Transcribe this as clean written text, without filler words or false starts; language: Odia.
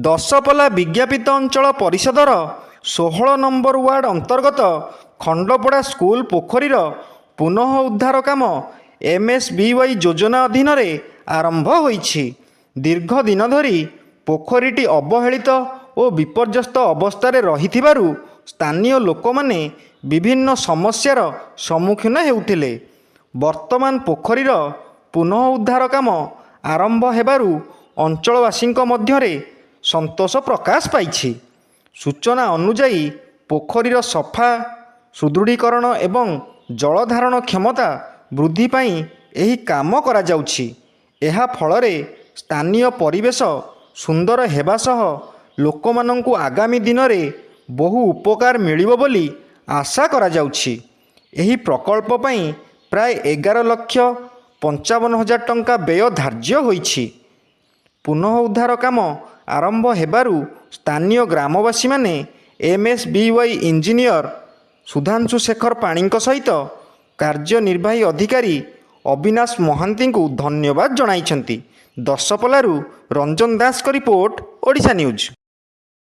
ଦଶପଲ୍ଲା ବିଜ୍ଞାପିତ ଅଞ୍ଚଳ ପରିଷଦର 16 ନମ୍ବର ୱାର୍ଡ ଅନ୍ତର୍ଗତ ଖଣ୍ଡପଡ଼ା ସ୍କୁଲ ପୋଖରୀର ପୁନଃ ଉଦ୍ଧାର କାମ MSBY ଯୋଜନା ଅଧୀନରେ ଆରମ୍ଭ ହୋଇଛି। ଦୀର୍ଘ ଦିନ ଧରି ପୋଖରୀଟି ଅବହେଳିତ ଓ ବିପର୍ଯ୍ୟସ୍ତ ଅବସ୍ଥାରେ ରହିଥିବାରୁ ସ୍ଥାନୀୟ ଲୋକମାନେ ବିଭିନ୍ନ ସମସ୍ୟାର ସମ୍ମୁଖୀନ ହେଉଥିଲେ। ବର୍ତ୍ତମାନ ପୋଖରୀର ପୁନଃ ଉଦ୍ଧାର କାମ ଆରମ୍ଭ ହେବାରୁ ଅଞ୍ଚଳବାସୀଙ୍କ ମଧ୍ୟରେ ସନ୍ତୋଷ ପ୍ରକାଶ ପାଇଛି। ସୂଚନା ଅନୁଯାୟୀ ପୋଖରୀର ସଫା, ସୁଦୃଢ଼ୀକରଣ ଏବଂ ଜଳଧାରଣ କ୍ଷମତା ବୃଦ୍ଧି ପାଇଁ ଏହି କାମ କରାଯାଉଛି। ଏହା ଫଳରେ ସ୍ଥାନୀୟ ପରିବେଶ ସୁନ୍ଦର ହେବା ସହ ଲୋକମାନଙ୍କୁ ଆଗାମୀ ଦିନରେ ବହୁ ଉପକାର ମିଳିବ ବୋଲି ଆଶା କରାଯାଉଛି। ଏହି ପ୍ରକଳ୍ପ ପାଇଁ ପ୍ରାୟ 11,55,000 ଟଙ୍କା ବ୍ୟୟ ଧାର୍ଯ୍ୟ ହୋଇଛି। ପୁନଃ ଉଦ୍ଧାର କାମ ଆରମ୍ଭ ହେବାରୁ ସ୍ଥାନୀୟ ଗ୍ରାମବାସୀମାନେ MSBY ଇଞ୍ଜିନିୟର ସୁଧାଂଶୁ ଶେଖର ପାଣିଙ୍କ ସହିତ କାର୍ଯ୍ୟନିର୍ବାହୀ ଅଧିକାରୀ ଅବିନାଶ ମହାନ୍ତିଙ୍କୁ ଧନ୍ୟବାଦ ଜଣାଇଛନ୍ତି। ଦଶପଲ୍ଲାରୁ ରଞ୍ଜନ ଦାସଙ୍କ ରିପୋର୍ଟ, ଓଡ଼ିଶା ନ୍ୟୁଜ୍।